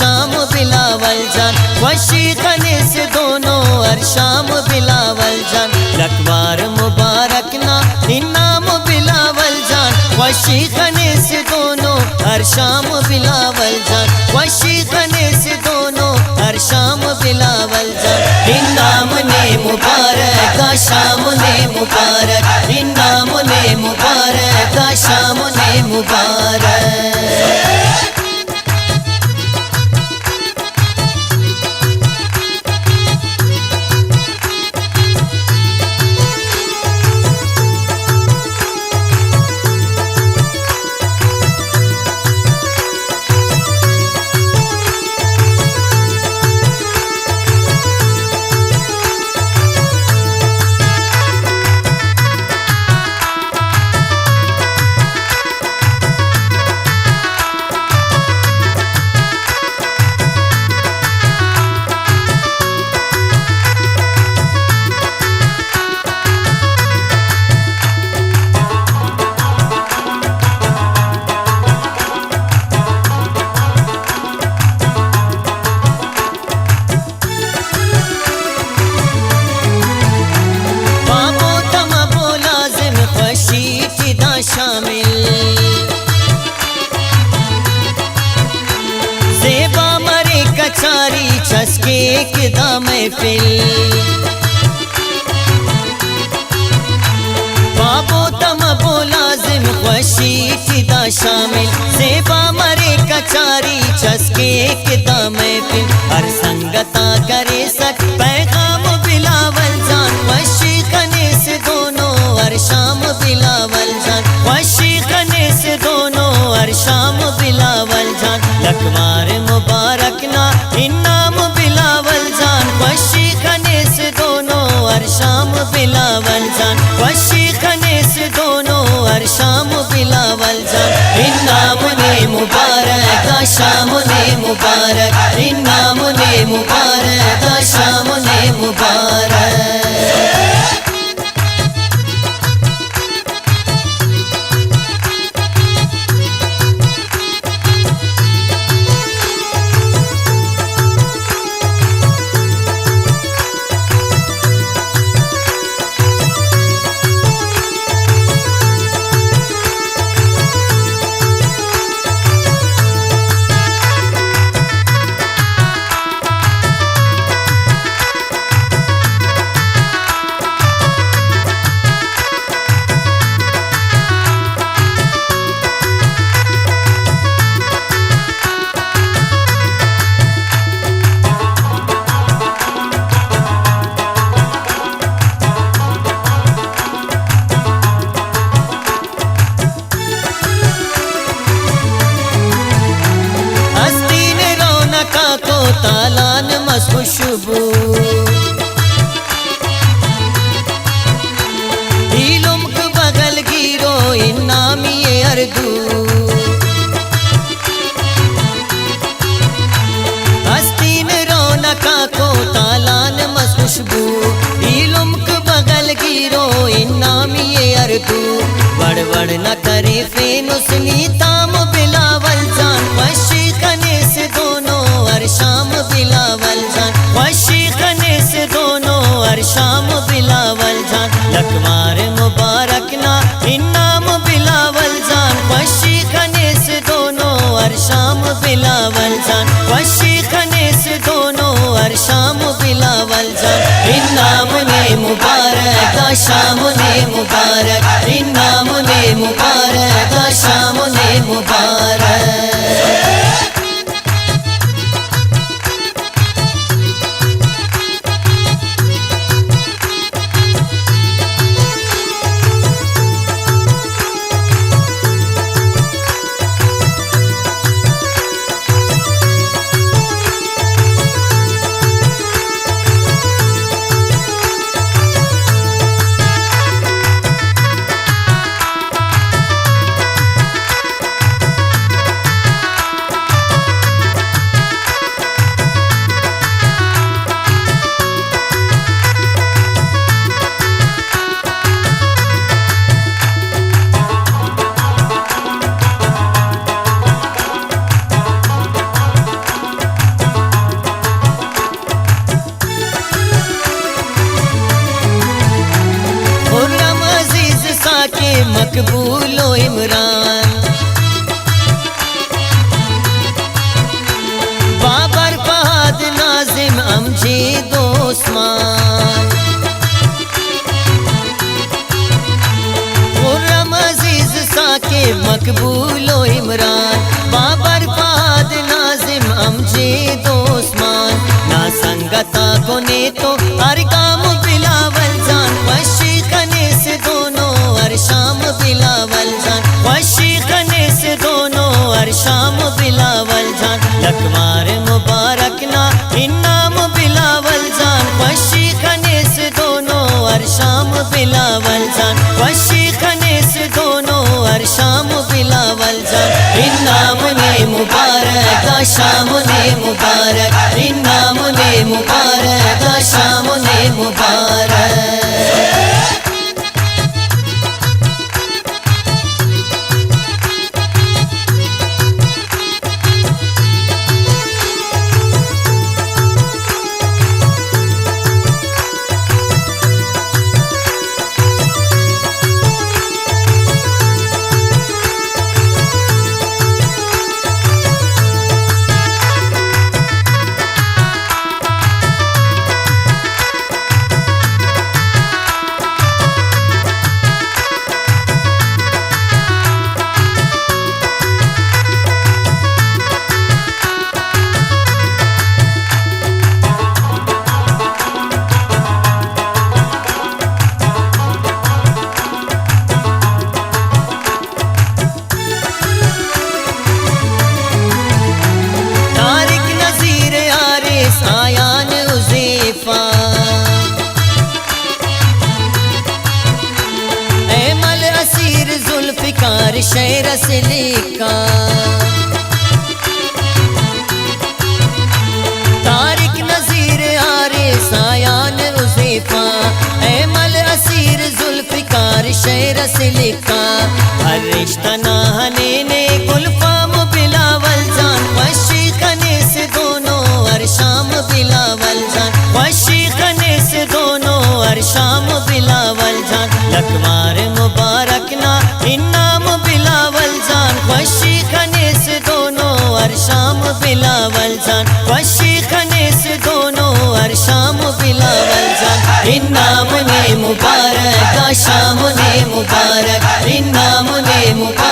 शाम बिलावल जान, खुशी खनीस दोनों हर शाम बिलावल जान। लकवार मुबारक ना इनाम बिलावल जान, खुशी खनीस दोनों हर शाम बिलावल जान, खुशी खनीस दोनों हर शाम बिलावल जान। इनाम ने मुबारक शाम ने मुबारक, इनाम ने मुबारक शाम ने मुबारक। शामिल ज़ेबा मरे कचारी चस्के किदा महफिल, बाबो तम बोलाजिम खुशी किदा शामिल, ज़ेबा मरे कचारी चस्के किदा महफिल। हर संगता करे सक पैगाम बिलावल जान, खुशी खनीस दोनों हर शाम बिलावल जान, खुशी खनीस दोनों हर शाम बिलावल जान। लकवार मुबारक ना इनाम बिलावल जान, खुशी खनीस दोनों हर शाम बिलावल जान, खुशी खनीस दोनों हर शाम बिलावल जान। इनाम ने मुबारक शाम ने मुबारक, इनाम ने मुबारक शाम ने मुबारक। तालान मस खुशबू इलुम्क बगल गिरो इनामी अर्दू, हस्तीन रौनका को तालान मस खुशबू इलुम्क बगल गिरो इनामी अर्दू। बड़बड़ न करे फेनुसनी ताम बिलावल जान, खुशी खनीस दोनों हर शाम बिलावल जान, खुशी खनीस दोनों हर शाम बिलावल जान। लकवार मुबारक ना इनाम बिलावल जान, खुशी खनीस दोनों हर शाम बिलावल जान, खुशी खनीस दोनों हर शाम बिलावल जान। इनाम ने मुबारक शाम ने मुबारक, इनाम ने मुबारक शाम ने मुबारक। मकबूल व इमरान। बाबर फहद नाजिम अमजीद उस्मान, खुर्रम अजीज साकिब मकबूल व इमरान। बाबर फहद नाजिम अमजीद उस्मान, ना संगता कोने तो अरकाम बिलावल जान। वशी खने से दोनों अरशाम बिलावल जान, वशी खने से दोनों अरशाम बिलावल जान। लकमार मुबारक ना इनाम बिलावल जान, वशी खने से दोनों अरशाम बिलावल जान। वशी खने से दोनों अरशाम बिलावल जान। इनाम ने मुबारक शाम ने मुबारक, इनाम ने मुबारक शाम ने मुबारक। जुल्फिकार शेर असली का, तारिक नजीर आरे सायान उज़ैफा। ऐमल असीर जुल्फिकार शेर असली का, हर रिश्ता नाहने ने गुलफाम बिलावल जान। वशी खने से दोनों अरशाम बिलावल जान, वशी खने से दोनों अरशाम बिलावल जान। लकमार मुबारक ना इनाम बिलावल जान, वशी खने से दोनों अरशाम बिलावल जान। वशी खने से दोनों अरशाम बिलावल जान। इनाम ने मुबारक शाम ने मुबारक, इनाम ने मुबारक